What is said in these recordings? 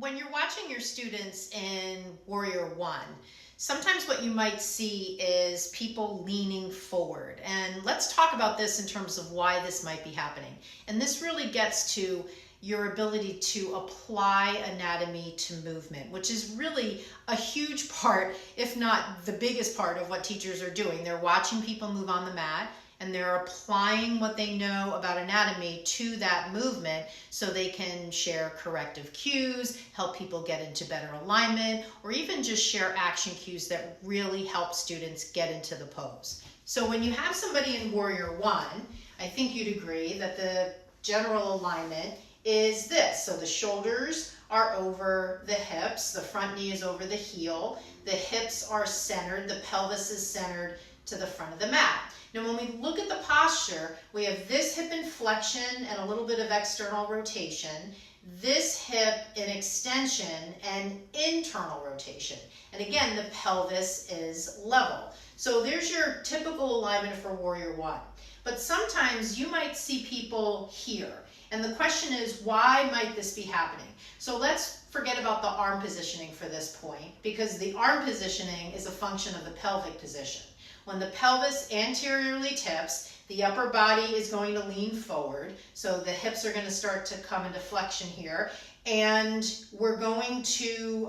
When you're watching your students in Warrior One, sometimes what you might see is people leaning forward. And let's talk about this in terms of why this might be happening. And this really gets to your ability to apply anatomy to movement, which is really a huge part, if not the biggest part of what teachers are doing. They're watching people move on the mat and they're applying what they know about anatomy to that movement so they can share corrective cues, help people get into better alignment, or even just share action cues that really help students get into the pose. So when you have somebody in Warrior One, I think you'd agree that the general alignment is this. So the shoulders are over the hips, the front knee is over the heel, the hips are centered, the pelvis is centered to the front of the mat. Now when we look at the posture, we have this hip inflection and a little bit of external rotation, this hip in extension and internal rotation. And again, the pelvis is level. So there's your typical alignment for Warrior One. But sometimes you might see people here. And the question is, why might this be happening? So let's forget about the arm positioning for this point, because the arm positioning is a function of the pelvic position. When the pelvis anteriorly tips, the upper body is going to lean forward. So the hips are going to start to come into flexion here. And we're going to,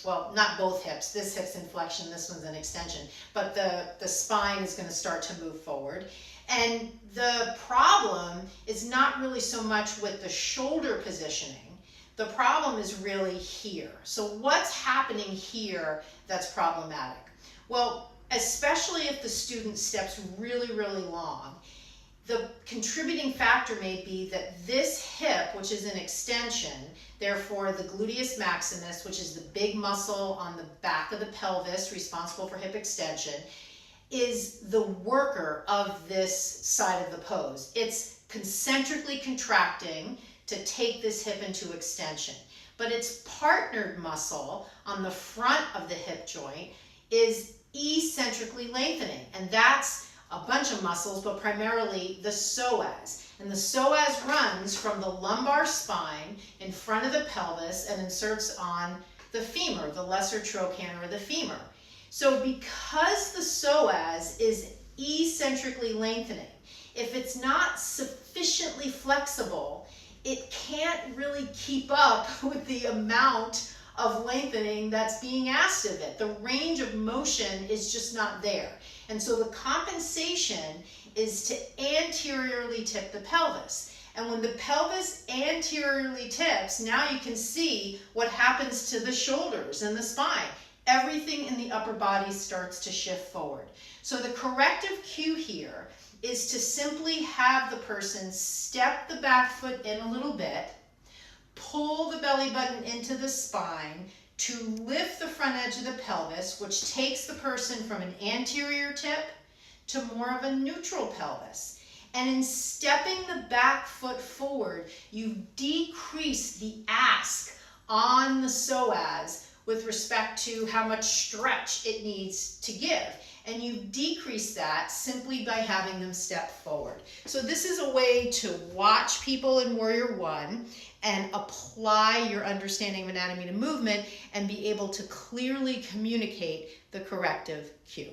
well, not both hips. This hip's in flexion, this one's in extension. But the spine is going to start to move forward. And the problem is not really so much with the shoulder positioning. The problem is really here. So what's happening here that's problematic? Well, especially if the student steps really, really long, the contributing factor may be that this hip, which is an extension, therefore the gluteus maximus, which is the big muscle on the back of the pelvis responsible for hip extension, is the worker of this side of the pose. It's concentrically contracting to take this hip into extension. But its partnered muscle on the front of the hip joint is eccentrically lengthening. And that's a bunch of muscles, but primarily the psoas. And the psoas runs from the lumbar spine in front of the pelvis and inserts on the femur, the lesser trochanter of the femur. So because the psoas is eccentrically lengthening, if it's not sufficiently flexible, it can't really keep up with the amount of lengthening that's being asked of it. The range of motion is just not there. And so the compensation is to anteriorly tip the pelvis. And when the pelvis anteriorly tips, now you can see what happens to the shoulders and the spine. Everything in the upper body starts to shift forward. So the corrective cue here is to simply have the person step the back foot in a little bit, pull the belly button into the spine to lift the front edge of the pelvis, which takes the person from an anterior tip to more of a neutral pelvis. And in stepping the back foot forward, you decrease the ask on the psoas with respect to how much stretch it needs to give. And you decrease that simply by having them step forward. So this is a way to watch people in Warrior One and apply your understanding of anatomy to movement and be able to clearly communicate the corrective cue.